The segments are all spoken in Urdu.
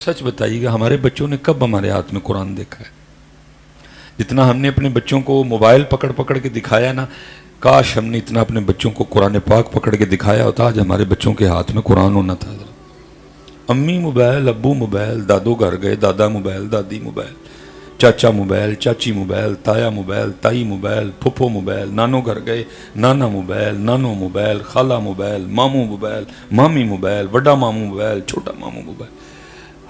سچ بتائیے گا ہمارے بچوں نے کب ہمارے ہاتھ میں قرآن دیکھا ہے؟ جتنا ہم نے اپنے بچوں کو موبائل پکڑ پکڑ کے دکھایا نا، کاش ہم نے اتنا اپنے بچوں کو قرآن پاک پکڑ کے دکھایا ہوتا، آج ہمارے بچوں کے ہاتھ میں قرآن ہونا تھا۔ امی موبائل، ابو موبائل، دادو گھر گئے، دادا موبائل، دادی موبائل، چاچا موبائل، چاچی موبائل، تایا موبائل، تائی موبائل، پھپھو موبائل، نانو گھر گئے، نانا موبائل، نانو موبائل، خالہ موبائل، ماموں موبائل، مامی موبائل، بڑا ماموں موبائل، چھوٹا ماموں موبائل،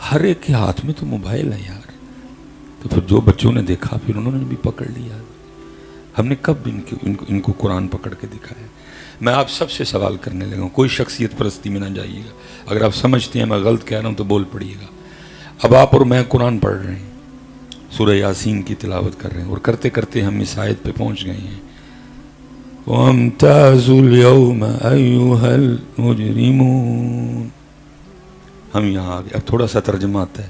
ہر ایک کے ہاتھ میں تو موبائل ہے یار۔ تو پھر جو بچوں نے دیکھا پھر انہوں نے بھی پکڑ لیا۔ ہم نے کب ان کو قرآن پکڑ کے دکھایا؟ میں آپ سب سے سوال کرنے لگا ہوں، کوئی شخصیت پرستی میں نہ جائیے گا، اگر آپ سمجھتے ہیں میں غلط کہہ رہا ہوں تو بول پڑیے گا۔ اب آپ اور میں قرآن پڑھ رہے ہیں، سورہ یاسین کی تلاوت کر رہے ہیں، اور کرتے کرتے ہم اس آیت پہ پہنچ گئے ہیں، وَامْتَازُوا الْيَوْمَ أَيُّهَا الْمُجْرِمُونَ۔ ہم یہاں آگے، اب تھوڑا سا ترجمہ آتا ہے،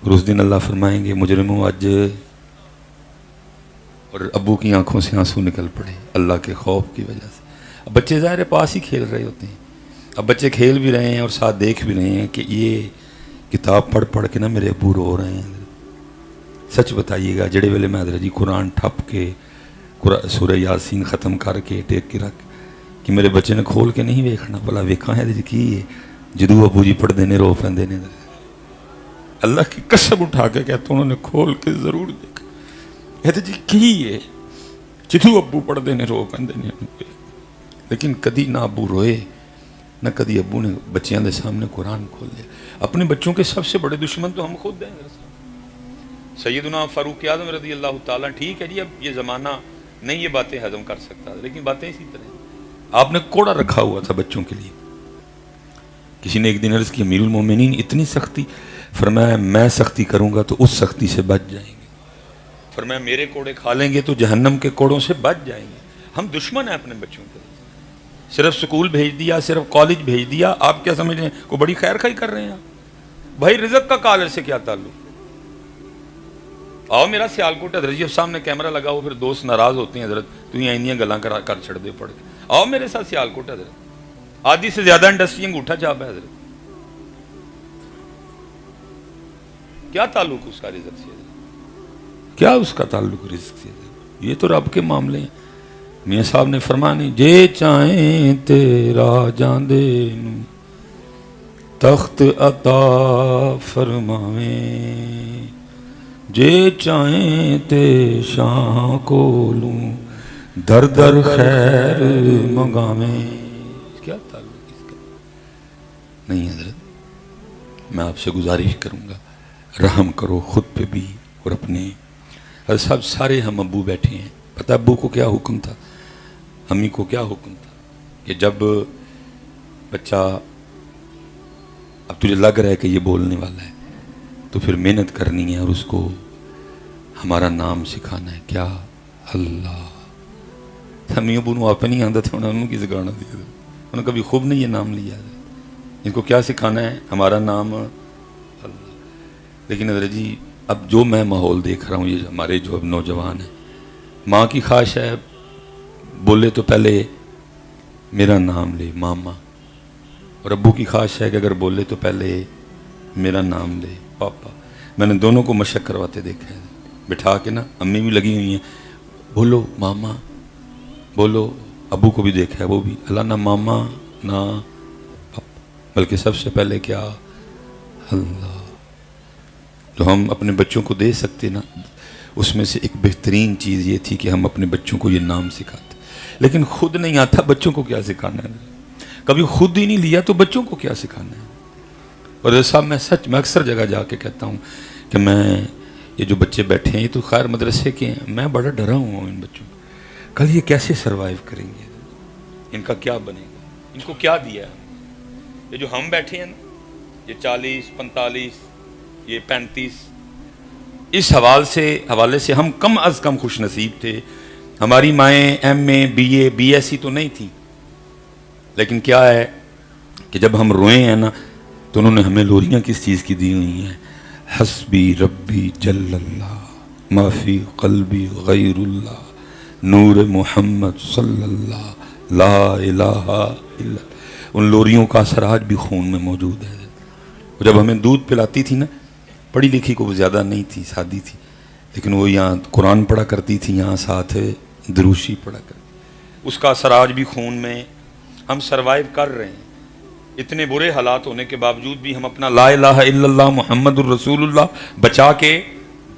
اور اس دن اللہ فرمائیں گے مجرموں آج، اور ابو کی آنکھوں سے آنسو نکل پڑے اللہ کے خوف کی وجہ سے۔ اب بچے ظاہر پاس ہی کھیل رہے ہوتے ہیں، اب بچے کھیل بھی رہے ہیں اور ساتھ دیکھ بھی رہے ہیں کہ یہ کتاب پڑھ پڑھ کے نا میرے ابو رو رہے ہیں۔ سچ بتائیے گا جڑے ویلے میں حضرت جی قرآن ٹھپ کے سورہ یاسین ختم کر کے ٹیک کے رکھ کہ میرے بچے نے کھول کے نہیں ویکھنا، بھلا ویکھاں ہے جی کی جدو ابو جی پڑھ دینے رو پیندے نے، اللہ کی قسم اٹھا کے کہتا انہوں نے کھول کے ضرور دیکھا، کہتے جی کی ہے جدو ابو پڑھ دینے رو پیندے نے۔ لیکن کدی نہ ابو روئے نہ کدی ابو نے بچیاں دے سامنے قرآن کھول دیا۔ اپنے بچوں کے سب سے بڑے دشمن تو ہم خود ہیں۔ سیدنا فاروق اعظم رضی اللہ تعالیٰ، ٹھیک ہے جی اب یہ زمانہ نہیں یہ باتیں ہضم کر سکتا، لیکن باتیں اسی طرح آپ نے کوڑا رکھا ہوا تھا بچوں کے لیے۔ کسی نے ایک دن عرض کی امیر المومنین اتنی سختی، فرمایا میں سختی کروں گا تو اس سختی سے بچ جائیں گے، فرمایا میرے کوڑے کھا لیں گے تو جہنم کے کوڑوں سے بچ جائیں گے۔ ہم دشمن ہیں اپنے بچوں کے، صرف سکول بھیج دیا، صرف کالج بھیج دیا، آپ کیا سمجھ رہے ہیں کوئی بڑی خیر خائی کر رہے ہیں؟ بھائی رزق کا کالج سے کیا تعلق؟ آؤ میرا سیالکوٹ حضرت جی سامنے کیمرہ لگا ہو، پھر دوست ناراض ہوتے ہیں حضرت تو یہ اینیاں گلاں کر چھڑ دے پڑ کے، آؤ میرے ساتھ سیالکوٹ حضرت، آدھی سے زیادہ انڈسٹری انگوٹھا چاپ ہے حضرت، کیا تعلق اس کا رزق سے؟ کیا اس کا تعلق رزق سے؟ یہ تو رب کے معاملے ہیں۔ میاں صاحب نے فرمایا جے چاہیں تیرا جاندے نو تخت عطا فرماویں، جے چاہیں تے شاہ کو لوں در در خیر منگاویں۔ کیا تعلق اس کا؟ نہیں حضرت، میں آپ سے گزارش کروں گا رحم کرو خود پہ بھی اور اپنے، اور سب سارے ہم ابو بیٹھے ہیں، پتہ ابو کو کیا حکم تھا، امی کو کیا حکم تھا کہ جب بچہ اب تجھے لگ رہا ہے کہ یہ بولنے والا ہے تو پھر محنت کرنی ہے اور اس کو ہمارا نام سکھانا ہے، کیا اللہ۔ امی ابو نے آپ نہیں آتا تھا، انہوں کی سکھانا دیا، انہوں نے کبھی خوب نہیں یہ نام لیا، ان کو کیا سکھانا ہے؟ ہمارا نام اللہ۔ لیکن حضرت جی اب جو میں ماحول دیکھ رہا ہوں، یہ ہمارے جو اب نوجوان ہیں، ماں کی خواہش ہے بولے تو پہلے میرا نام لے ماما، اور ابو کی خواہش ہے کہ اگر بولے تو پہلے میرا نام لے پاپا۔ میں نے دونوں کو مشق کرواتے دیکھا ہے، بٹھا کے نا، امی بھی لگی ہوئی ہیں بولو ماما بولو، ابو کو بھی دیکھا ہے وہ بھی اللہ نہ ماما نہ پاپا، بلکہ سب سے پہلے کیا؟ اللہ۔ جو ہم اپنے بچوں کو دے سکتے نا، اس میں سے ایک بہترین چیز یہ تھی کہ ہم اپنے بچوں کو یہ نام سکھاتے، لیکن خود نہیں آتا بچوں کو کیا سکھانا ہے؟ کبھی خود ہی نہیں لیا تو بچوں کو کیا سکھانا ہے؟ اور صاحب میں اکثر جگہ جا کے کہتا ہوں کہ میں یہ جو بچے بیٹھے ہیں یہ تو خیر مدرسے کے ہیں، میں بڑا ڈرا ہوا ہوں ان بچوں کو، کل یہ کیسے سروائیو کریں گے، ان کا کیا بنے گا، ان کو کیا دیا ہے؟ یہ جو ہم بیٹھے ہیں نا، یہ 40 45 یہ 35، اس حوالے سے ہم کم از کم خوش نصیب تھے۔ ہماری مائیں M A B A B S C تو نہیں تھیں، لیکن کیا ہے کہ جب ہم روئے ہیں نا تو انہوں نے ہمیں لوریاں کس چیز کی دی ہوئی ہیں؟ حسبی ربی جل اللہ ما فی قلبی غیر اللہ نور محمد صلی اللہ لا الہ الا۔ ان لوریوں کا اثر آج بھی خون میں موجود ہے۔ جب ہمیں دودھ پلاتی تھی نا، پڑھی لکھی کو زیادہ نہیں تھی، سادی تھی، لیکن وہ یہاں قرآن پڑھا کرتی تھی، یہاں ساتھ دروشی پڑھا کرتی، اس کا اثر آج بھی خون میں، ہم سروائیو کر رہے ہیں۔ اتنے برے حالات ہونے کے باوجود بھی ہم اپنا لا الہ الا اللہ محمد الرسول اللہ بچا کے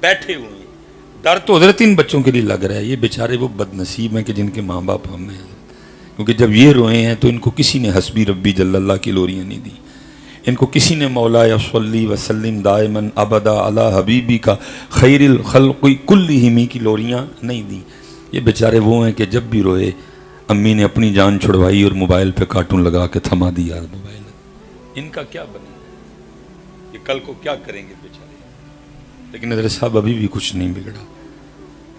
بیٹھے ہوئے ہیں۔ ڈر تو حضرت ان بچوں کے لیے لگ رہا ہے، یہ بیچارے وہ بد نصیب ہیں کہ جن کے ماں باپ ہم ہیں، کیونکہ جب یہ روئے ہیں تو ان کو کسی نے حسبی ربی جل اللہ کی لوریاں نہیں دی، ان کو کسی نے مولا صلی وسلم دائمن ابدا علی حبیبی کا خیر الخلق کلہم کی لوریاں نہیں دی۔ یہ بیچارے وہ ہیں کہ جب بھی روئے امی نے اپنی جان چھڑوائی اور موبائل پہ کارٹون لگا کے تھما دیا موبائل۔ ان کا کیا بنے گا، یہ کل کو کیا کریں گے بیچارے؟ لیکن حضرت صاحب ابھی بھی کچھ نہیں بگڑا۔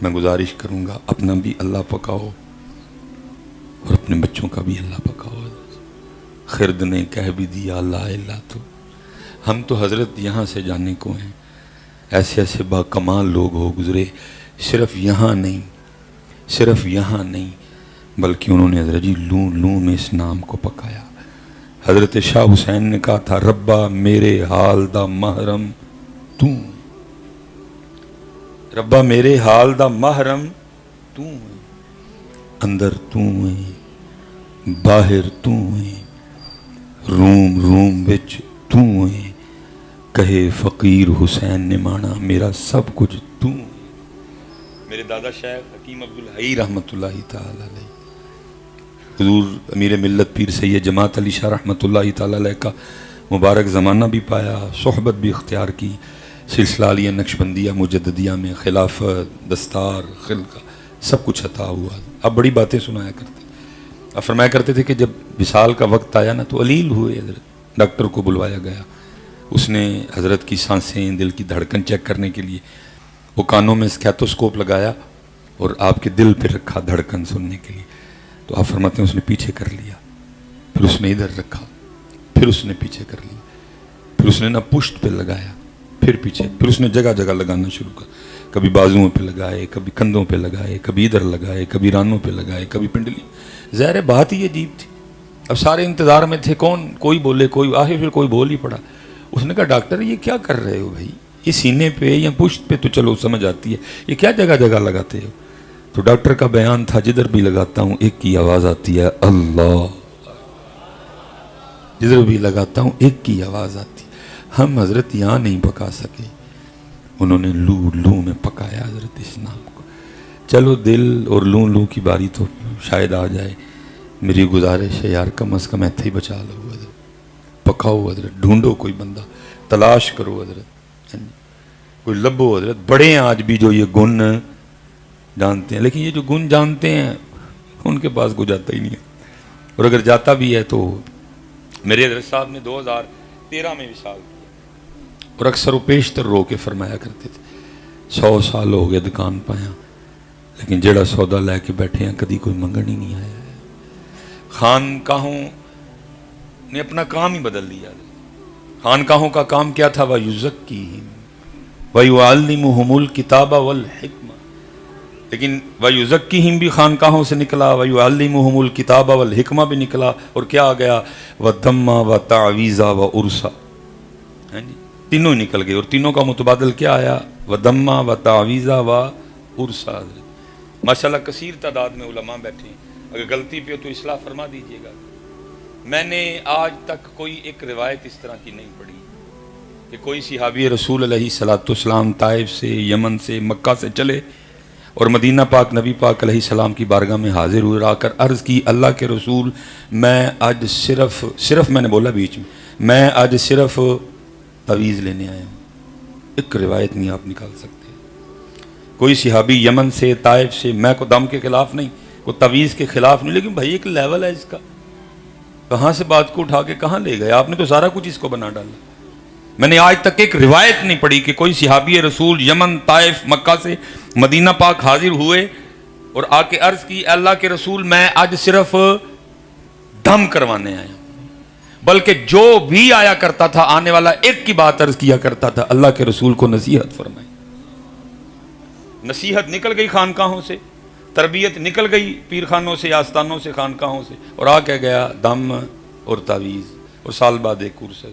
میں گزارش کروں گا اپنا بھی اللہ پکاؤ اور اپنے بچوں کا بھی اللہ پکاؤ۔ خرد نے کہہ بھی دیا لا الہ تو، ہم تو حضرت یہاں سے جانے کو ہیں، ایسے ایسے با کمال لوگ ہو گزرے، صرف یہاں نہیں، صرف یہاں نہیں، بلکہ انہوں نے حضرت جی لوں لوں میں اس نام کو پکایا۔ حضرت شاہ حسین نے کہا تھا ربا میرے حال دا محرم تو، ربا میرے حال دا محرم تو، اندر تو ہے باہر تو ہے، روم روم وچ تو ہے، کہے فقیر حسین نے مانا میرا سب کچھ تو ہے۔ میرے دادا شیخ حکیم عبدالحی رحمۃ اللہ تعالی علیہ، حضور امیر ملت پیر سید جماعت علی شاہ رحمۃ اللہ تعالی علیہ کا مبارک زمانہ بھی پایا، صحبت بھی اختیار کی، سلسلہ علیہ نقشبندیہ مجددیہ میں خلافت، دستار، خلقہ، سب کچھ عطا ہوا۔ اب بڑی باتیں سنایا کرتے، اب فرمایا کرتے تھے کہ جب وصال کا وقت آیا نا تو علیل ہوئے، حضرت ڈاکٹر کو بلوایا گیا، اس نے حضرت کی سانسیں، دل کی دھڑکن چیک کرنے کے لیے وہ کانوں میں اسٹیتھوسکوپ لگایا اور آپ کے دل پہ رکھا دھڑکن سننے کے لیے، تو آپ فرماتے ہیں اس نے پیچھے کر لیا، پھر اس نے ادھر رکھا، پھر اس نے پیچھے کر لیا، پھر اس نے نہ پشت پہ لگایا، پھر پیچھے، پھر اس نے جگہ جگہ لگانا شروع کر، کبھی بازوؤں پہ لگائے، کبھی کندھوں پہ لگائے، کبھی ادھر لگائے، کبھی رانوں پہ لگائے، کبھی پنڈلی۔ ظاہر بات ہی عجیب تھی، اب سارے انتظار میں تھے، کون کوئی بولے، کوئی آخر پھر کوئی بول ہی پڑا۔ اس نے کہا ڈاکٹر یہ کیا کر رہے ہو بھائی، یہ سینے پہ یا پشت پہ تو چلو سمجھ آتی ہے، یہ کیا جگہ جگہ لگاتے ہو؟ تو ڈاکٹر کا بیان تھا جدھر بھی لگاتا ہوں ایک کی آواز آتی ہے اللہ، جدھر بھی لگاتا ہوں ایک کی آواز آتی ہے۔ ہم حضرت یہاں نہیں پکا سکے، انہوں نے لو لو میں پکایا حضرت اس نام کو۔ چلو دل اور لو لو کی باری تو شاید آ جائے، میری گزارش ہے یار کم از کم ایتھے ہی بچا لو حضرت، پکاؤ حضرت، ڈھونڈو کوئی بندہ، تلاش کرو حضرت، کوئی لبو حضرت۔ بڑے ہیں آج بھی جو یہ گن جانتے ہیں، لیکن یہ جو گن جانتے ہیں ان کے پاس کوئی جاتا ہی نہیں ہے، اور اگر جاتا بھی ہے تو میرے حضرت صاحب نے 2013 میں وصال کیا، اور اکثر و بیشتر رو کے فرمایا کرتے تھے 100 سال ہو گئے دکان پایا، لیکن جڑا سودا لے کے بیٹھے ہیں کدی کوئی منگن ہی نہیں آیا ہے۔ خانقاہوں نے اپنا کام ہی بدل لیا۔ خانقاہوں کا کام کیا تھا؟ وَيُزَكِّيهِمْ وَيُعَلِّمُهُمُ الْكِتَابَ وَالْحِكْمَةَ، لیکن وَيُزَكِّيهِمْ بھی خانقاہوں سے نکلا، وَيُعَلِّمُهُمُ الْكِتَابَ وَالْحِكْمَةَ بھی نکلا، اور کیا آ گیا؟ وَدَمَّ وَتَعْوِيذَ وَعُرْسَ، تینوں نکل گئے، اور تینوں کا متبادل کیا آیا؟ وَدَمَّ وَتَعْوِيذَ وَعُرْسَ۔ ماشاءاللہ کثیر تعداد میں علماء بیٹھے ہیں، اگر غلطی پہ ہو تو اصلاح فرما دیجئے گا۔ میں نے آج تک کوئی ایک روایت اس طرح کی نہیں پڑھی کہ کوئی صحابی رسول علیہ الصلوۃ والسلام طائف سے، یمن سے، مکہ سے چلے اور مدینہ پاک نبی پاک علیہ السلام کی بارگاہ میں حاضر ہوئے، آ کر عرض کی اللہ کے رسول میں آج صرف میں نے بولا بیچ میں آج صرف تعویذ لینے آیا ہوں۔ ایک روایت نہیں آپ نکال سکتے کوئی صحابی یمن سے، طائف سے، میں کو دم کے خلاف نہیں، کوئی تعویذ کے خلاف نہیں، لیکن بھائی ایک لیول ہے اس کا، کہاں سے بات کو اٹھا کے کہاں لے گئے آپ نے؟ تو سارا کچھ اس کو بنا ڈالا۔ میں نے آج تک ایک روایت نہیں پڑھی کہ کوئی صحابی رسول یمن، طائف، مکہ سے مدینہ پاک حاضر ہوئے اور آ کے عرض کی اللہ کے رسول میں آج صرف دم کروانے آیا، بلکہ جو بھی آیا کرتا تھا آنے والا ایک کی بات عرض کیا کرتا تھا، اللہ کے رسول کو نصیحت فرمائی۔ نصیحت نکل گئی خانقاہوں سے، تربیت نکل گئی پیر خانوں سے، آستانوں سے، خانقاہوں سے، اور آ کے گیا دم اور تعویذ، اور سال بعد ایک عرس۔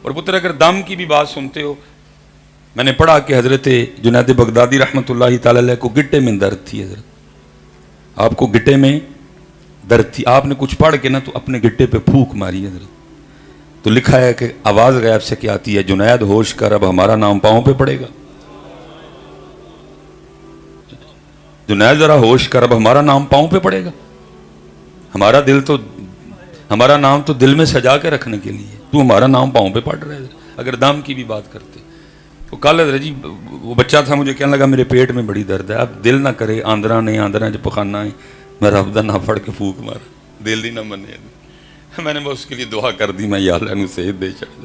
اور پتر اگر دم کی بھی بات سنتے ہو، میں نے پڑھا کہ حضرت جنید بغدادی رحمۃ اللہ تعالی علیہ کو گٹے میں درد تھی. حضرت آپ کو گٹے میں درد تھی، آپ نے کچھ پڑھ کے نا تو اپنے گٹے پہ پھونک ماری حضرت. تو لکھا ہے کہ آواز غیب سے کیا آتی ہے، جنید ہوش کر اب ہمارا نام پاؤں پہ پڑے گا. جنید ذرا ہوش کر اب ہمارا نام پاؤں پہ پڑے گا. ہمارا نام تو دل میں سجا کے رکھنے کے لیے، تو ہمارا نام پاؤں پہ پڑ رہا ہے. اگر دم کی بھی بات کرتے تو کل حضرت جی وہ بچہ تھا، مجھے کہنے لگا میرے پیٹ میں بڑی درد ہے. اب دل نہ کرے آندرا نہیں آندرا جو پخانا ہے، میں رب دا نہ پڑھ کے پھونک مارا، دل ہی نہ منے. میں نے اس کے لیے دعا کر دی، میں یا اللہ انہوں صحت دے چڑھ.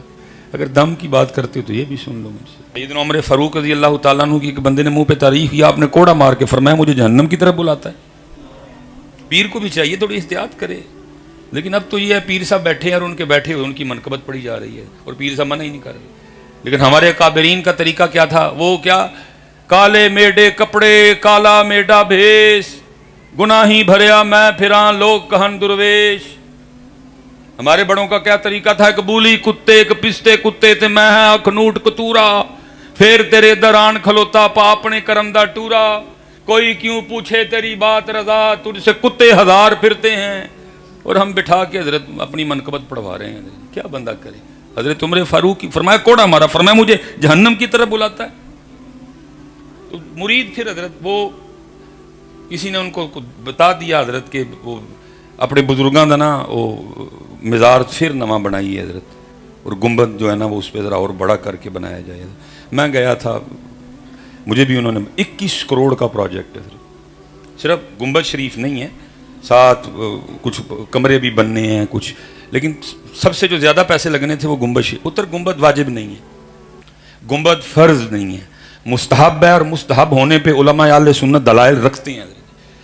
اگر دم کی بات کرتے ہو تو یہ بھی سن لو مجھ سے. سیدنا عمر فاروق رضی اللہ تعالیٰ عنہ کی ایک بندے نے منہ پہ تعریف کیا، آپ نے کوڑا مار کے فرمایا مجھے جہنم کی طرف بلاتا ہے. پیر کو بھی چاہیے تھوڑی احتیاط کرے، لیکن اب تو یہ ہے پیر صاحب بیٹھے ہیں اور ان کے بیٹھے ہوئے ان کی منقبت پڑھی جا رہی ہے اور پیر صاحب منع ہی نہیں کر رہے. لیکن ہمارے اکابرین کا طریقہ کیا تھا؟ وہ کیا، کالے میڈے کپڑے کالا میڈا بھیس، گناہی بھریا میں پھراں لوگ کہن درویش. ہمارے بڑوں کا کیا طریقہ تھا؟ ایک بولی کتے ایک پستے کتے تے میں ہے اکھنوٹ کتورا، پھر تیرے دران کھلوتا پا اپنے کرم دا ٹورا، کوئی کیوں پوچھے تیری بات رضا، تجھ سے کتے ہزار پھرتے ہیں. اور ہم بٹھا کے حضرت اپنی منقبت پڑھوا رہے ہیں. کیا بندہ کرے؟ حضرت عمر فاروق کی فرمایا کوڑا مارا، فرمایا مجھے جہنم کی طرف بلاتا ہے. تو مرید پھر حضرت وہ کسی نے ان کو بتا دیا حضرت کہ وہ اپنے بزرگاں دا نا وہ مزار پھر نواں بنائی ہے حضرت، اور گنبد جو ہے نا وہ اس پہ ذرا اور بڑا کر کے بنایا جائے. میں گیا تھا، مجھے بھی انہوں نے 21 کروڑ کا پروجیکٹ ہے حضرت. صرف گنبد شریف نہیں ہے، ساتھ کچھ کمرے بھی بننے ہیں کچھ، لیکن سب سے جو زیادہ پیسے لگنے تھے وہ گنبد شریف. اتر گنبد واجب نہیں ہے، گنبد فرض نہیں ہے، مستحب ہے، اور مستحب ہونے پہ علماء اہل سنت دلائل رکھتے ہیں،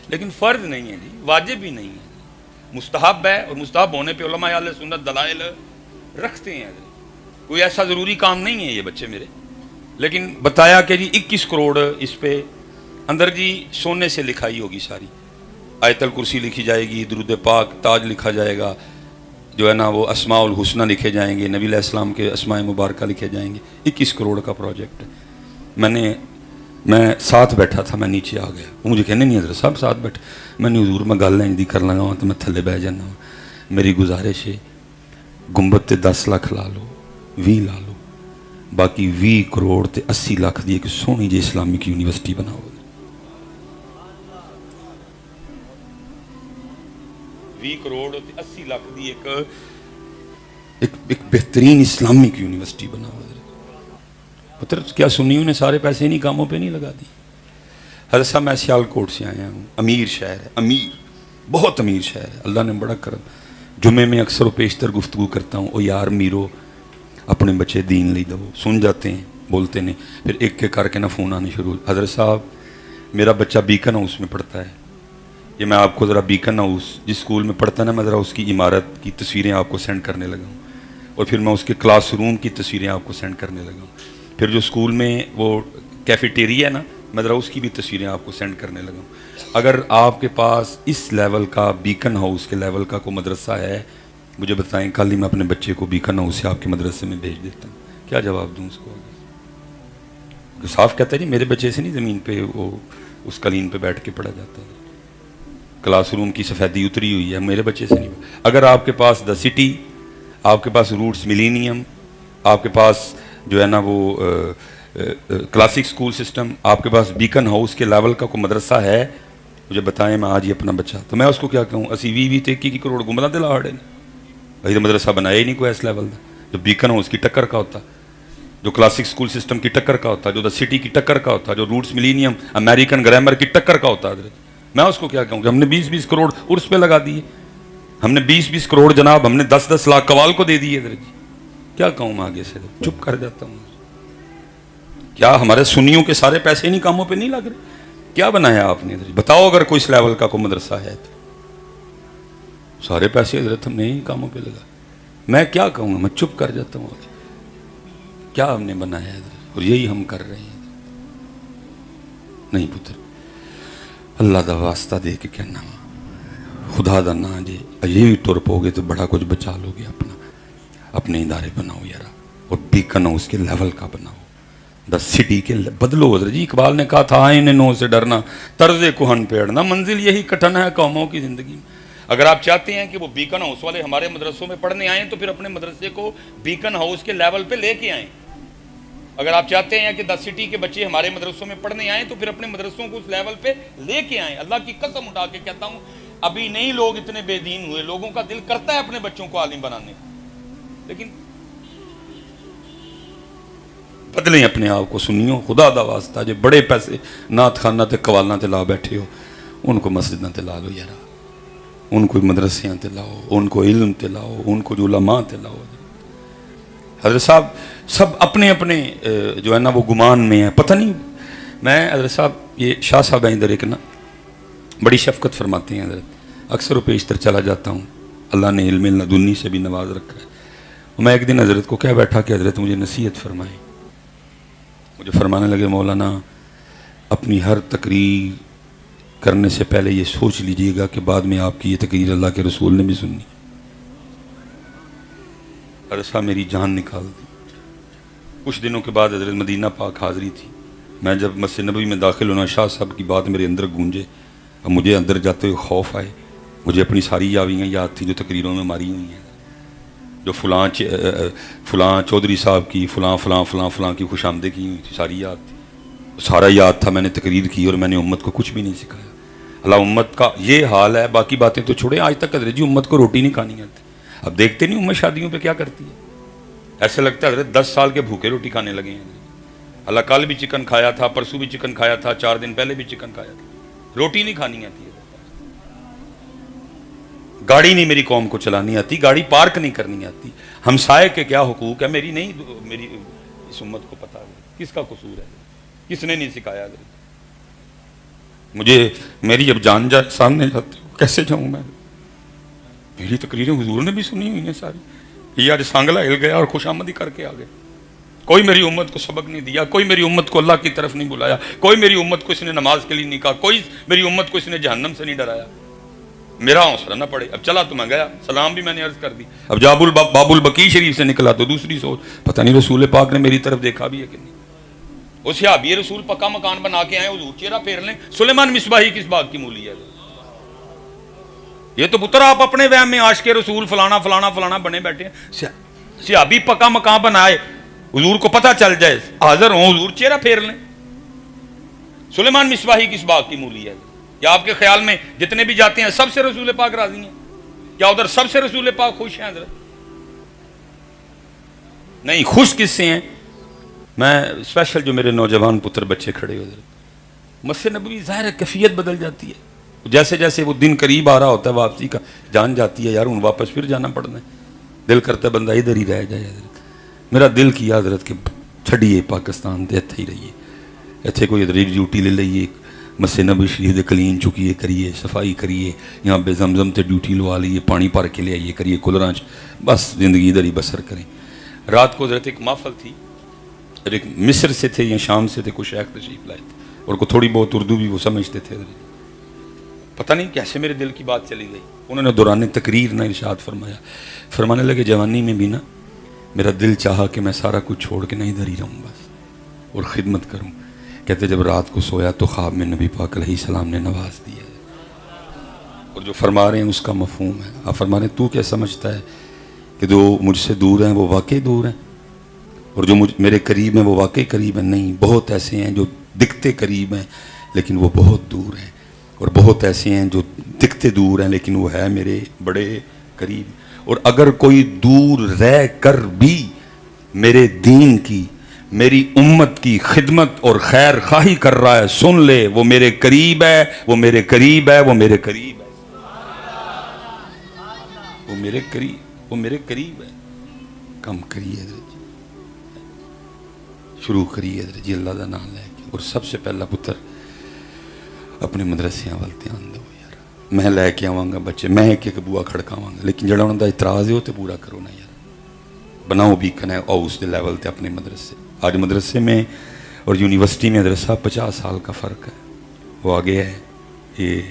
لیکن فرض نہیں ہے جی، واجب بھی نہیں ہے. مستحب ہے اور مستحب ہونے پہ علماء اہل سنت دلائل رکھتے ہیں. کوئی ایسا ضروری کام نہیں ہے یہ بچے میرے. لیکن بتایا کہ جی 21 کروڑ اس پہ اندر جی سونے سے لکھائی ہوگی ساری، آیت الکرسی لکھی جائے گی، درود پاک تاج لکھا جائے گا، جو ہے نا وہ اسماء الحسنہ لکھے جائیں گے، نبی علیہ السلام کے اسماء مبارکہ لکھے جائیں گے. 21 کروڑ کا پروجیکٹ ہے. میں ساتھ بیٹھا تھا، میں نیچے آ گیا. وہ مجھے کہنے نہیں حضرت صاحب ساتھ بیٹھے. میں نے حضور میں گل لیں دی کر لگا تو میں تھلے بہ جانا. میری گزارش ہے گنبد تے 10 لاکھ لا لو، 20 لا لو، باقی 20 کروڑ تے 80 لاکھ دی ایک سونی جی اسلامک یونیورسٹی بناؤ. 20 کروڑ تے 80 لاکھ دی ایک بہترین اسلامک یونیورسٹی بناؤ. پتر کیا سنیوں نے سارے پیسے انہی کاموں پہ نہیں لگا دی. حضرت صاحب میں سیال کوٹ سے آیا ہوں، امیر شہر ہے، امیر بہت امیر شہر ہے، اللہ نے بڑا کرم. جمعے میں اکثر و بیشتر گفتگو کرتا ہوں، او یار میرو اپنے بچے دین لی دو. سن جاتے ہیں، بولتے نہیں، پھر ایک کر کے نہ فون آنے شروع. حضرت صاحب میرا بچہ بیکن ہاؤس میں پڑھتا ہے. یہ میں آپ کو ذرا بیکن ہاؤس جس اسکول میں پڑھتا ہے نا، میں ذرا اس کی عمارت کی تصویریں آپ کو سینڈ کرنے لگا ہوں، اور پھر میں اس کے کلاس روم کی تصویریں آپ کو سینڈ کرنے لگا ہوں. پھر جو اسکول میں وہ کیفیٹیریا ہے نا، میں ذرا اس کی بھی تصویریں آپ کو سینڈ کرنے لگا ہوں. اگر آپ کے پاس اس لیول کا بیکن ہاؤس کے لیول کا کوئی مدرسہ ہے مجھے بتائیں، کل ہی میں اپنے بچے کو بیکن ہاؤس سے آپ کے مدرسے میں بھیج دیتا ہوں. کیا جواب دوں اس کو؟ صاف کہتا ہے جی میرے بچے سے نہیں زمین پہ وہ اس قالین پہ بیٹھ کے پڑھا جاتا ہے، کلاس روم کی سفیدی اتری ہوئی ہے، میرے بچے سے نہیں. اگر آپ کے پاس دا سٹی، آپ کے پاس روٹس ملینیم، آپ کے پاس جو ہے نا وہ کلاسک سکول سسٹم، آپ کے پاس بیکن ہاؤس کے لیول کا کوئی مدرسہ ہے مجھے بتائیں. میں آج ہی اپنا بچہ تو میں اس کو کیا کہوں، اسی 20 تے 21 کروڑ گنبداں تے لاڑے نے بھائی تو مدرسہ بنایا ہی نہیں کوئی اس لیول کا جو بیکن ہاؤس کی ٹکر کا ہوتا، جو کلاسک سکول سسٹم کی ٹکر کا ہوتا، جو دا سٹی کی ٹکر کا ہوتا، جو روٹس ملینیم امریکن گرامر کی ٹکر کا ہوتا. میں اس کو کیا کہوں کہ ہم نے 20 کروڑ عرس پہ لگا دیے، ہم نے 20 کروڑ جناب ہم نے 10 لاکھ قوال کو دے دیے. کیا کہوں میں آگے سے؟ چپ کر جاتا ہوں. کیا ہمارے سنیوں کے سارے پیسے انہی کاموں پہ نہیں لگ رہے؟ کیا بنایا آپ نے؟ بتاؤ اگر کوئی اس لیول کا کوئی مدرسہ ہے تو. سارے پیسے حضرت ہم نے انہی کاموں پہ لگا. میں کیا کہوں گا؟ میں چپ کر جاتا ہوں. کیا ہم نے بنایا حضرت؟ اور یہی ہم کر رہے ہیں. نہیں پتر، اللہ دا واسطہ دے کے کہنا خدا دا نا جی یہ بھی ٹر پو گے تو بڑا کچھ بچا لو گے. اپنے ادارے بناؤ یار. اور بیکن ہاؤس کے لیول کا بناؤ، دا سٹی کے بدلو حضرت جی۔ اقبال نے کہا تھا آئین نو سے ڈرنا، طرز کہن پیڑنا، منزل یہی کٹن ہے قوموں کی زندگی میں۔ اگر آپ چاہتے ہیں کہ وہ بیکن ہاؤس والے ہمارے مدرسوں میں پڑھنے آئیں تو پھر اپنے مدرسے کو بیکن ہاؤس کے لیول پہ لے کے آئیں۔ اگر آپ چاہتے ہیں کہ دا سٹی کے بچے ہمارے مدرسوں میں پڑھنے آئیں تو پھر اپنے مدرسوں کو اس لیول پہ لے کے آئیں۔ اللہ کی قسم اٹھا کے کہتا ہوں، ابھی نہیں لوگ اتنے بے دین ہوئے، لوگوں کا دل کرتا ہے اپنے بچوں کو عالم بنانے کا، لیکن بدلیں اپنے آپ کو۔ سنیو خدا دا واسطہ جو بڑے پیسے نعت خانہ تے قوالاں تے لا بیٹھے ہو، ان کو مسجداں تے لا لو یارا، ان کو مدرسیاں تے لاؤ، ان کو علم تے لاؤ، ان کو جو علماء تے لاؤ۔ حضرت صاحب سب اپنے اپنے جو ہے نا وہ گمان میں ہیں، پتہ نہیں۔ میں حضرت صاحب یہ شاہ صاحب ہیں ادھر ایک نا، بڑی شفقت فرماتے ہیں حضرت، اکثر و بیشتر چلا جاتا ہوں، اللہ نے علم لدنی سے بھی نواز رکھا ہے۔ میں ایک دن حضرت کو کہہ بیٹھا کہ حضرت مجھے نصیحت فرمائیں۔ مجھے فرمانے لگے مولانا اپنی ہر تقریر کرنے سے پہلے یہ سوچ لیجئے گا کہ بعد میں آپ کی یہ تقریر اللہ کے رسول نے بھی سننی۔ حضرت صاحب میری جان نکال دی۔ کچھ دنوں کے بعد حضرت مدینہ پاک حاضری تھی، میں جب مسجد نبوی میں داخل ہونا، شاہ صاحب کی بات میرے اندر گونجے، اب مجھے اندر جاتے ہوئے خوف آئے۔ مجھے اپنی ساری یاویاں یاد تھیں جو تقریروں میں ماری ہوئی ہیں، جو فلاں چودھری صاحب کی فلاں کی خوش آمدیں کی ہوئی تھی، ساری یاد تھی، سارا یاد تھا۔ میں نے تقریر کی اور میں نے امت کو کچھ بھی نہیں سکھایا۔ اللہ امت کا یہ حال ہے، باقی باتیں تو چھوڑیں، آج تک حضرت جی امت کو روٹی نہیں کھانی آتی۔ اب دیکھتے نہیں امت شادیوں پہ کیا کرتی ہے، ایسے لگتا ہے حضرت 10 سال کے بھوکے روٹی کھانے لگے ہیں۔ اللہ کل بھی چکن کھایا تھا، پرسوں بھی چکن کھایا تھا، 4 دن پہلے بھی چکن کھایا تھا، روٹی نہیں کھانی آتی ہے۔ گاڑی نہیں میری قوم کو چلانی آتی، گاڑی پارک نہیں کرنی آتی۔ ہمسائے کے کیا حقوق ہے میری نہیں، میری اس امت کو پتہ ہے کس کا قصور ہے، کس نے نہیں سکھایا۔ مجھے میری اب جان جائے سامنے جاتے ہو کیسے جاؤں میں؟ میری تقریریں حضور نے بھی سنی ہوئی ہیں ساری، یہ آج سانگلا ہل گیا اور خوش آمدی کر کے آ گئے۔ کوئی میری امت کو سبق نہیں دیا، کوئی میری امت کو اللہ کی طرف نہیں بلایا، کوئی میری امت کو اس نے نماز کے لیے نہیں کہا، کوئی میری امت کو اس نے جہنم سے نہیں ڈرایا۔ میرا حوصلہ نہ پڑے، اب چلا تو میں گیا، سلام بھی میں نے عرض کر دی، اب جاب باب البقیع شریف سے نکلا تو دوسری سوچ، پتہ نہیں رسول پاک نے میری طرف دیکھا بھی ہے کہ نہیں۔ وہ صحابی رسول پکا مکان بنا کے آئے، حضور چہرہ پھیر لیں، سلیمان مصباحی کس باغ کی مولی ہے؟ یہ تو پتر آپ اپنے وہم میں عاشق رسول فلانا بنے بیٹھے ہیں۔ صحابی پکا مکان بنائے، حضور کو پتہ چل جائے، حاضر ہوں حضور چہرہ پھیر لیں، سلیمان مصباحی کس باغ کی مولی ہے؟ یا آپ کے خیال میں جتنے بھی جاتے ہیں سب سے رسول پاک راضی ہیں؟ کیا ادھر سب سے رسول پاک خوش ہیں حضرت؟ نہیں، خوش کس سے ہیں؟ میں اسپیشل جو میرے نوجوان پتر بچے کھڑے ہو حضرت، مسجد نبوی ظاہر ہے کیفیت بدل جاتی ہے، جیسے جیسے وہ دن قریب آ رہا ہوتا ہے واپسی کا، جان جاتی ہے یار ہوں واپس پھر جانا پڑنا ہے، دل کرتا ہے بندہ ادھر ہی رہ جائے حضرت۔ میرا دل کیا حضرت کہ چھڑیے پاکستان دے اتھے ہی رہیے، اتھے کوئی ادھر ڈیوٹی لے لئیے، مسجد نبوی شریف دے کلین چکیے کریے، صفائی کریے، یہاں بے زمزم تے ڈیوٹی لوا لیے، پانی پار کے لے آئیے کریے کولرانچ، بس زندگی ادھر ہی بسر کریں۔ رات کو حضرت ایک محفل تھی، ایک مصر سے تھے یا شام سے تھے، کچھ شیخ تشریف لائے تھے اور کو تھوڑی بہت اردو بھی وہ سمجھتے تھے۔ پتہ نہیں کیسے میرے دل کی بات چلی گئی، انہوں نے دوران تقریر نہ ارشاد فرمایا، فرمانے لگے جوانی میں بھی نا میرا دل چاہا کہ میں سارا کچھ چھوڑ کے نہیں ادھر ہی رہوں بس اور خدمت کروں۔ کہتے جب رات کو سویا تو خواب میں نبی پاک علیہ السلام نے نواز دیا ہے، اور جو فرما رہے ہیں اس کا مفہوم ہے۔ آپ فرما رہے ہیں تو کیا سمجھتا ہے کہ جو مجھ سے دور ہیں وہ واقعی دور ہیں، اور جو میرے قریب ہیں وہ واقعی قریب ہیں؟ نہیں، بہت ایسے ہیں جو دکھتے قریب ہیں لیکن وہ بہت دور ہیں، اور بہت ایسے ہیں جو دکھتے دور ہیں لیکن وہ ہے میرے بڑے قریب۔ اور اگر کوئی دور رہ کر بھی میرے دین کی، میری امت کی خدمت اور خیر خواہی کر رہا ہے، سن لے وہ میرے قریب ہے، وہ میرے قریب ہے، وہ میرے قریب ہے، وہ میرے قریب، وہ میرے قریب ہے۔ کم کریے حضرت جی، شروع کریے حضرت جی اللہ دا نام لے کے، اور سب سے پہلا پتر اپنے مدرسیاں وال دھیان دو یار۔ میں لے کے آواں گا بچے، میں ایک ایک بوا کھڑکاواں گا، لیکن جڑا انہوں دا اعتراض ہے وہ تے پورا کرو نا یار، بناؤ بھی کنے اس دے لیول تے اپنے مدرسے۔ آج مدرسے میں اور یونیورسٹی میں مدرسہ 50 سال کا فرق ہے، وہ آگے ہے یہ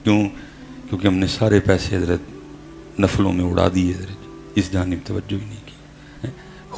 کیونکہ ہم نے سارے پیسے حضرت نفلوں میں اڑا دیے حضرت، اس جانب توجہ ہی نہیں کی۔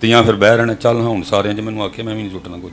ਤੇ ਜਾਂ ਫਿਰ ਬਹਿ ਰਹਿਣਾ। ਚੱਲ ਹਾਂ ਹੁਣ ਸਾਰਿਆਂ 'ਚ ਮੈਨੂੰ ਆਖੇ ਮੈਂ ਵੀ ਨਹੀਂ ਸੁੱਟਣਾ ਕੁਝ।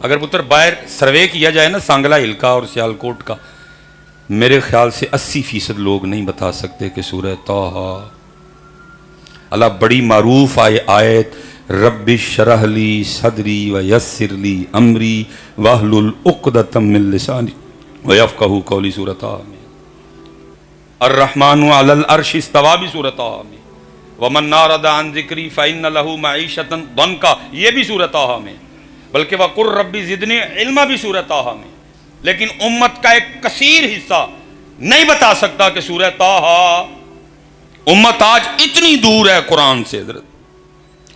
اگر پتر باہر سروے کیا جائے نا سانگلا ہل کا اور سیالکوٹ کا، میرے خیال سے 80% لوگ نہیں بتا سکتے کہ سورہ طٰہٰ، اللہ بڑی معروف آیت رب اشرح لی صدری ویسر لی امری واحلل عقدۃ من لسانی ویفقہوا قولی سورہ طٰہٰ میں، الرحمن علی العرش استویٰ بھی سورہ طٰہٰ میں، ومن اعرض عن ذکری فإن لہ معیشۃ ضنکا یہ بھی سورہ طٰہٰ میں، بلکہ وقل ربی زدنی علما بھی سورہ طٰہٰ میں۔ لیکن امت کا ایک کثیر حصہ نہیں بتا سکتا کہ سورہ طٰہٰ، امت آج اتنی دور ہے قرآن سے، حضرت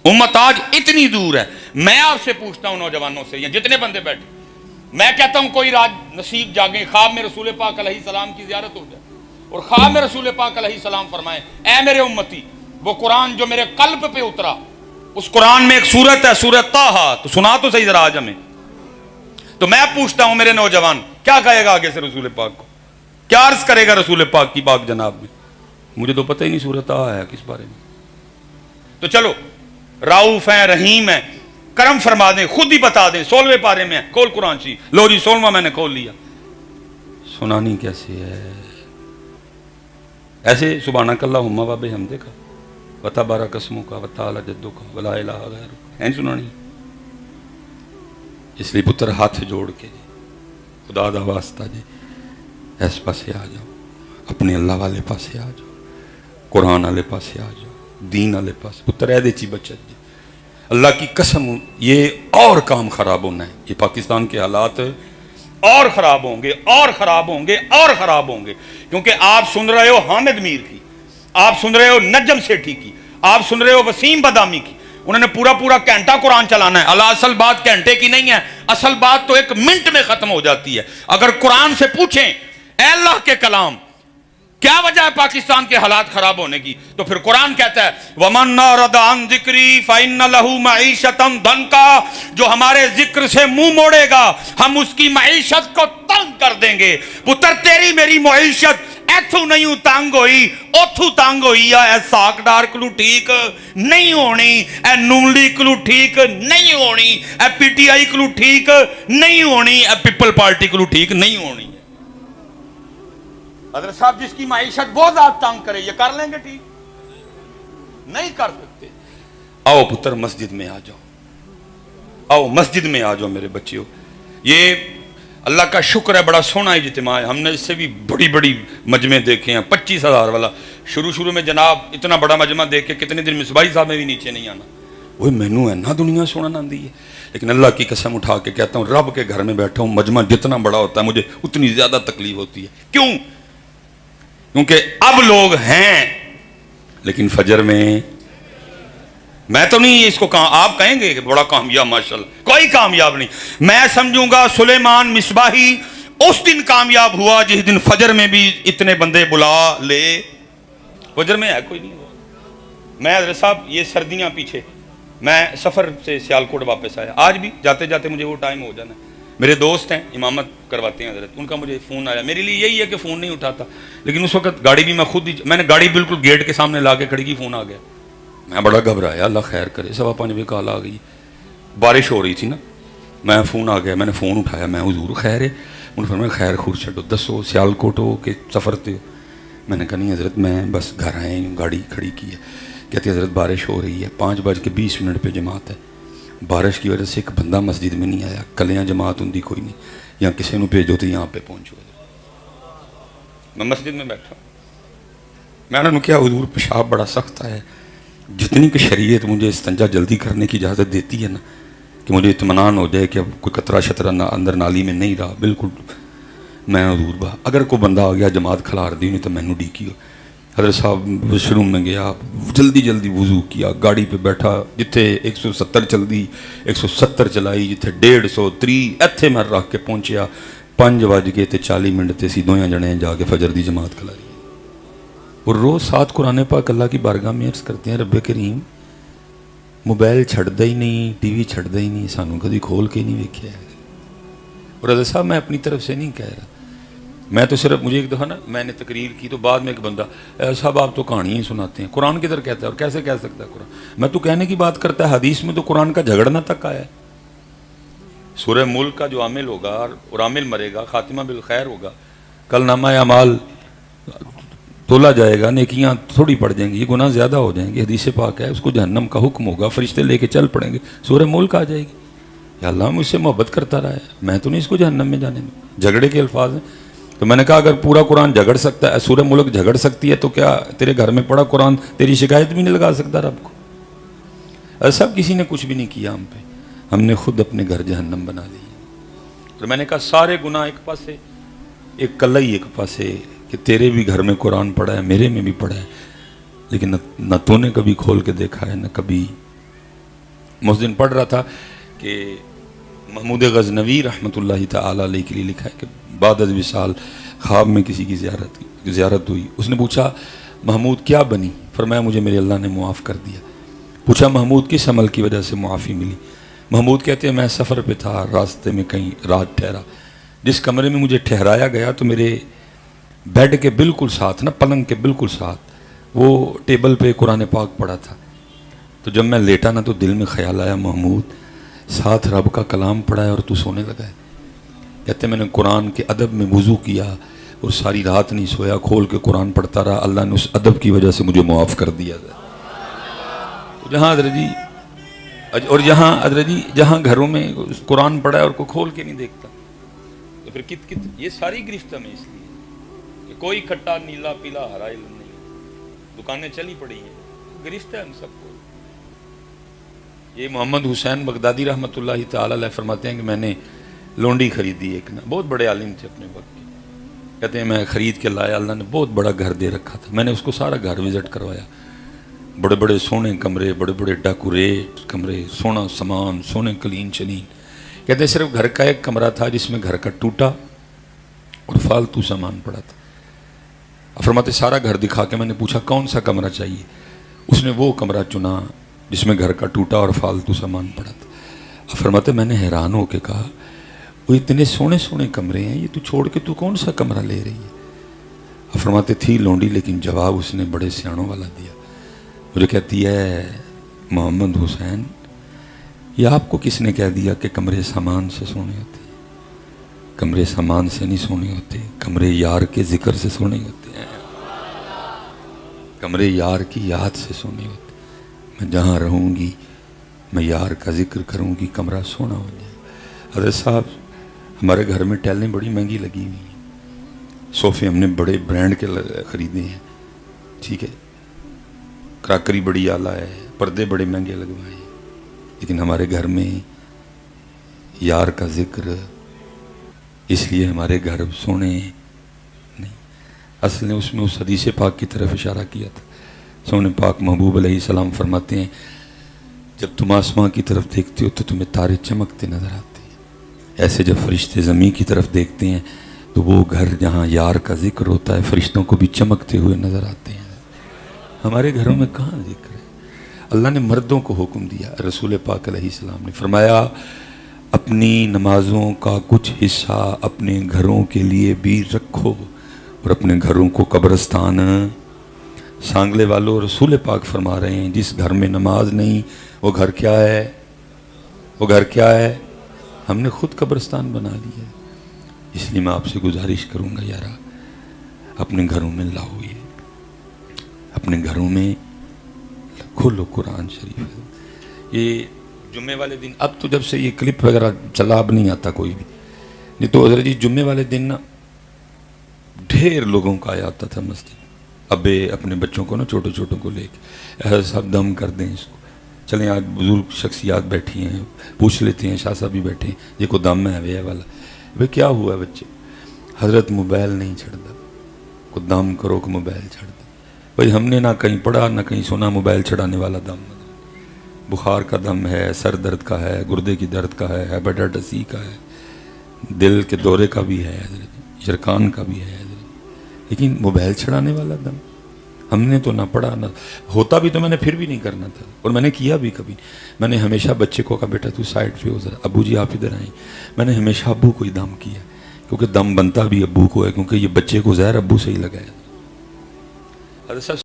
امت آج اتنی دور ہے۔ میں آپ سے پوچھتا ہوں نوجوانوں سے، یہ جتنے بندے بیٹھے، میں کہتا ہوں کوئی رات نصیب جاگیں، خواب میں رسول پاک علیہ السلام کی زیارت ہو جائے اور خواب میں رسول پاک علیہ السلام فرمائیں اے میرے امتی، وہ قرآن جو میرے قلب پہ اترا، اس قرآن میں ایک سورت ہے سورہ طٰہٰ، تو سنا تو صحیح ذرا آج ہمیں۔ تو میں پوچھتا ہوں میرے نوجوان، کیا کہے گا آگے سے رسول پاک کو؟ کیا عرض کرے گا رسول پاک کی پاک جناب میں؟ مجھے تو پتہ ہی نہیں سورہ طٰہٰ ہے کس بارے میں۔ تو چلو، راؤف ہیں، رحیم ہیں، کرم فرما دیں، خود ہی بتا دیں، 16ویں پارے میں ہے، کھول قرآن شریف، لو جی 16واں میں نے کھول لیا۔ سنانی کیسے ہے؟ ایسے سبحانک اللہم و بحمدک وتبارک اسمک وتعالی جدک ولا الہ غیرک، ہیں سنانی؟ اس لیے پتر ہاتھ جوڑ کے جی خدا دا واسطہ جی اس پاسے آ جاؤ، اپنے اللہ والے پاسے آ جاؤ، قرآن والے پاسے آ جاؤ، دین والے پاسے۔ پتر اے دیچی بچت جی، اللہ کی قسم یہ اور کام خراب ہونا ہے، یہ پاکستان کے حالات اور خراب ہوں گے اور خراب ہوں گے اور خراب ہوں گے، کیونکہ آپ سن رہے ہو حامد میر کی، آپ سن رہے ہو نجم سیٹھی کی، آپ سن رہے ہو وسیم بادامی کی، انہوں نے پورا گھنٹہ قرآن چلانا ہے۔ اللہ اصل بات گھنٹے کی نہیں ہے، اصل بات تو 1 منٹ میں ختم ہو جاتی ہے۔ اگر قرآن سے پوچھیں اے اللہ کے کلام کیا وجہ ہے پاکستان کے حالات خراب ہونے کی، تو پھر قرآن کہتا ہے وَمَنْ أَعْرَضَ عَنْ ذِكْرِي فَإِنَّ لَهُ مَعِيشَةً ضَنْكًا، جو ہمارے ذکر سے منہ موڑے گا ہم اس کی معیشت کو تنگ کر دیں گے۔ پتر تیری میری معیشت ایتھو نہیں تنگ ہوئی، اوتھو تنگ ہوئی ہے، اے ساکڈار کلو ٹھیک نہیں ہونی، اے نونلی کلو ٹھیک نہیں ہونی، اے پی ٹی آئی کلو ٹھیک نہیں ہونی، اے پیپل پارٹی کلو ٹھیک نہیں ہونی۔ حضرت صاحب جس کی معیشت بہت زیادہ تنگ کرے یہ کر لیں گے ٹھیک؟ نہیں کر سکتے۔ آؤ پتر مسجد میں آ جاؤ، آؤ مسجد میں آ جاؤ میرے بچیوں۔ یہ اللہ کا شکر ہے، بڑا سونا اجتماع ہے، ہم نے اس سے بھی بڑی مجمع دیکھے ہیں، 25,000 والا۔ شروع میں جناب اتنا بڑا مجمع دیکھ کے کتنے دن مصباحی صاحب میں بھی نیچے نہیں آنا، وہ مینو ہے نا دنیا سونا نہ دی ہے۔ لیکن اللہ کی قسم اٹھا کے کہتا ہوں رب کے گھر میں بیٹھا ہوں، مجمع جتنا بڑا ہوتا ہے مجھے اتنی زیادہ تکلیف ہوتی ہے۔ کیوں؟ کیونکہ اب لوگ ہیں لیکن فجر میں تو نہیں اس کو آپ کہیں گے کہ بڑا کامیاب، ماشاءاللہ کوئی کامیاب نہیں۔ میں سمجھوں گا سلیمان مصباحی اس دن کامیاب ہوا جس دن فجر میں بھی اتنے بندے بلا لے۔ فجر میں ہے کوئی نہیں ہوا۔ میں حضرت صاحب یہ سردیاں پیچھے میں سفر سے سیالکوٹ واپس آیا، آج بھی جاتے جاتے مجھے وہ ٹائم ہو جانا ہے۔ میرے دوست ہیں امامت کرواتے ہیں حضرت، ان کا مجھے فون آیا، میرے لیے یہی ہے کہ فون نہیں اٹھاتا، لیکن اس وقت گاڑی بھی میں نے گاڑی بالکل گیٹ کے سامنے لا کے کھڑی کی، فون آ گیا۔ میں بڑا گھبرایا، اللہ خیر کرے، 5:15 بجے کال آ گئی، بارش ہو رہی تھی نا، میں فون آ گیا، میں نے فون اٹھایا، میں حضور خیر ہے؟ انہوں نے فرمایا خیر خور چھڈو، دسو سیالکوٹ ہو کہ سفر تے ہو؟ میں نے کہا نہیں حضرت میں بس گھر آئے ہوں، گاڑی کھڑی کی ہے۔ کہتے حضرت بارش ہو رہی ہے، 5:20 پہ جماعت ہے، بارش کی وجہ سے ایک بندہ مسجد میں نہیں آیا، کلیاں جماعت ہوں کوئی نہیں، یہاں کسی نے بھیجو تو یہاں پہ پہنچو۔ میں مسجد میں بیٹھا، میں نے کیا حضور پیشاب بڑا سخت ہے، جتنی کہ شریعت مجھے استنجا جلدی کرنے کی اجازت دیتی ہے نا کہ مجھے اطمینان ہو جائے کہ اب کوئی قطرہ شطرہ اندر نالی میں نہیں رہا، بالکل میں حضور اگر کوئی بندہ آ گیا جماعت کھلار دی نہیں تو مینو ڈیکی ہو۔ حضرت صاحب واش روم میں گیا، جلدی وضو کیا، گاڑی پہ بیٹھا، جتھے 170 چل دی 170 چلائی، جتھے 150 ایتھے میں رکھ کے پہنچیا 5:40 تے سی دویاں جنے جا کے فجر دی جماعت کھلاری۔ اور روز 7 قرآن پاک اللہ کی بارگاہ میں عرض کرتے ہیں رب کریم موبائل چھڑدا ہی نہیں، ٹی وی چھڑدا ہی نہیں، سانوں کبھی کھول کے نہیں ویکھیا ہے۔ اور حضرت صاحب میں اپنی طرف سے نہیں کہہ رہا، میں تو صرف مجھے ایک دفعہ نا میں نے تقریر کی تو بعد میں ایک بندہ صاحب آپ تو کہانیاں ہی سناتے ہیں، قرآن کدھر کہتا ہے اور کیسے کہہ سکتا ہے قرآن؟ میں تو کہنے کی بات کرتا ہے، حدیث میں تو قرآن کا جھگڑنا تک آیا ہے۔ سورہ ملک کا جو عامل ہوگا اور عامل مرے گا، خاتمہ بالخیر ہوگا، کل نامہ اعمال تولا جائے گا، نیکیاں تھوڑی پڑ جائیں گی، یہ گناہ زیادہ ہو جائیں گے، حدیث پاک ہے، اس کو جہنم کا حکم ہوگا، فرشتے لے کے چل پڑیں گے، سورہ ملک آ جائے گی، یا اللہ مجھ سے محبت کرتا رہا ہے، میں تو نہیں اس کو جہنم میں جانے دوں۔ جھگڑے کے الفاظ ہیں، تو میں نے کہا اگر پورا قرآن جھگڑ سکتا ہے، سورہ ملک جھگڑ سکتی ہے، تو کیا تیرے گھر میں پڑا قرآن تیری شکایت بھی نہیں لگا سکتا رب کو؟ ایسا کسی نے کچھ بھی نہیں کیا ہم پہ، ہم نے خود اپنے گھر جہنم بنا لی۔ تو میں نے کہا سارے گناہ ایک پاسے، ایک کلئی ایک پاسے، کہ تیرے بھی گھر میں قرآن پڑھا ہے، میرے میں بھی پڑھا ہے، لیکن نہ تو نے کبھی کھول کے دیکھا ہے، نہ کبھی۔ میں اس دن پڑھ رہا تھا کہ محمود غزنوی رحمۃ اللہ تعالی علیہ کے لیے لکھا ہے کہ بعد از وصال خواب میں کسی کی زیارت ہوئی، اس نے پوچھا محمود کیا بنی؟ فرمایا مجھے میرے اللہ نے معاف کر دیا۔ پوچھا محمود کس عمل کی وجہ سے معافی ملی؟ محمود کہتے ہیں میں سفر پہ تھا، راستے میں کہیں رات ٹھہرا، جس کمرے میں مجھے ٹھہرایا گیا تو میرے بیڈ کے بالکل ساتھ، نا پلنگ کے بالکل ساتھ، وہ ٹیبل پہ قرآن پاک پڑا تھا۔ تو جب میں لیٹا نا تو دل میں خیال آیا محمود ساتھ رب کا کلام پڑھا ہے اور تو سونے لگا ہے۔ کہتے ہیں میں نے قرآن کے ادب میں وضو کیا اور ساری رات نہیں سویا، کھول کے قرآن پڑھتا رہا، اللہ نے اس ادب کی وجہ سے مجھے معاف کر دیا۔ جہاں حضرت جی اور جہاں حضرت جی جہاں گھروں میں قرآن پڑھا ہے اور کوئی کھول کے نہیں دیکھتا، تو پھر کت یہ ساری گرفت میں اس لیے کہ کوئی کھٹا نیلا پیلا ہرا علم نہیں، دکانیں چلی پڑی ہیں، گرفت ہے ہم سب کو۔ یہ محمد حسین بغدادی رحمۃ اللہ تعالی علیہ فرماتے ہیں کہ میں نے لونڈی خریدی ایک نا، بہت بڑے عالم تھے اپنے وقت کے، کہتے ہیں میں خرید کے لایا، اللہ نے بہت بڑا گھر دے رکھا تھا، میں نے اس کو سارا گھر وزٹ کروایا، بڑے بڑے سونے کمرے، بڑے بڑے ڈیکوریٹ کمرے، سونا سامان، سونے کلین چلین۔ کہتے ہیں صرف گھر کا ایک کمرہ تھا جس میں گھر کا ٹوٹا اور فالتو سامان پڑا تھا۔ فرماتے سارا گھر دکھا کے میں نے پوچھا کون سا کمرہ چاہیے؟ اس نے وہ کمرہ چنا جس میں گھر کا ٹوٹا اور فالتو سامان پڑا تھا۔ فرماتے میں نے حیران ہو کے کہا وہ اتنے سونے سونے کمرے ہیں، یہ تو چھوڑ کے تو کون سا کمرہ لے رہی ہے؟ فرماتے تھی لونڈی، لیکن جواب اس نے بڑے سیاںوں والا دیا۔ مجھے کہتی ہے محمد حسین یہ آپ کو کس نے کہہ دیا کہ کمرے سامان سے سونے ہوتے ہیں؟ کمرے سامان سے نہیں سونے ہوتے، کمرے یار کے ذکر سے سونے ہوتے ہیں، کمرے یار کی یاد سے سونے ہوتے ہیں۔ میں جہاں رہوں گی میں یار کا ذکر کروں گی، کمرہ سونا ہو جائے۔ حضرت صاحب ہمارے گھر میں ٹیلیں بڑی مہنگی لگی ہوئی ہیں، صوفے ہم نے بڑے برانڈ کے خریدے ہیں، ٹھیک ہے، کراکری بڑی اعلیٰ ہے، پردے بڑے مہنگے لگوائے ہیں، لیکن ہمارے گھر میں یار کا ذکر، اس لیے ہمارے گھر سونے نہیں۔ اصل نے اس میں اس حدیث پاک کی طرف اشارہ کیا تھا۔ سونے پاک محبوب علیہ السلام فرماتے ہیں جب تم آسمان کی طرف دیکھتے ہو تو تمہیں تارے چمکتے نظر آتے ہیں، ایسے جب فرشتے زمین کی طرف دیکھتے ہیں تو وہ گھر جہاں یار کا ذکر ہوتا ہے فرشتوں کو بھی چمکتے ہوئے نظر آتے ہیں۔ ہمارے گھروں میں کہاں ذکر ہے؟ اللہ نے مردوں کو حکم دیا، رسول پاک علیہ السلام نے فرمایا اپنی نمازوں کا کچھ حصہ اپنے گھروں کے لیے بھی رکھو اور اپنے گھروں کو قبرستان۔ سانگلے والوں رسول پاک فرما رہے ہیں جس گھر میں نماز نہیں وہ گھر کیا ہے؟ وہ گھر کیا ہے؟ ہم نے خود قبرستان بنا لیا ہے۔ اس لیے میں آپ سے گزارش کروں گا یارا اپنے گھروں میں لاؤ، یہ اپنے گھروں میں کھولو قرآن شریف۔ یہ جمعے والے دن، اب تو جب سے یہ کلپ وغیرہ چلا اب نہیں آتا کوئی بھی، نہیں تو حضرت جی جمعے والے دن نا ڈھیر لوگوں کا آیا آتا تھا مسجد، ابے اپنے بچوں کو نا چھوٹے چھوٹوں کو لے کے سب دم کر دیں اس کو، چلیں آج بزرگ شخصیات بیٹھی ہیں پوچھ لیتے ہیں، شاہ صاحب بھی بیٹھے ہیں، یہ کو دم ہے وے والا، بھائی کیا ہوا ہے بچے؟ حضرت موبائل نہیں چھڑتا، کو دم کرو کہ موبائل چھڑ دے۔ بھائی ہم نے نہ کہیں پڑھا نہ کہیں سنا موبائل چھڑانے والا دم، بخار کا دم ہے، سر درد کا ہے، گردے کی درد کا ہے، ہیپاٹائٹس سی کا ہے، دل کے دورے کا بھی ہے حضرت، شرکان کا بھی ہے حضرت، لیکن موبائل چھڑانے والا دم ہم نے تو نہ پڑھا نہ ہوتا بھی، تو میں نے پھر بھی نہیں کرنا تھا اور میں نے کیا بھی کبھی۔ میں نے ہمیشہ بچے کو کہا بیٹا تو سائڈ پہ ہو ذرا، ابو جی آپ ادھر آئیں۔ میں نے ہمیشہ ابو کو ہی دم کیا کیونکہ دم بنتا بھی ابو کو ہے، کیونکہ یہ بچے کو زہر ابو سے ہی لگایا۔ حضرت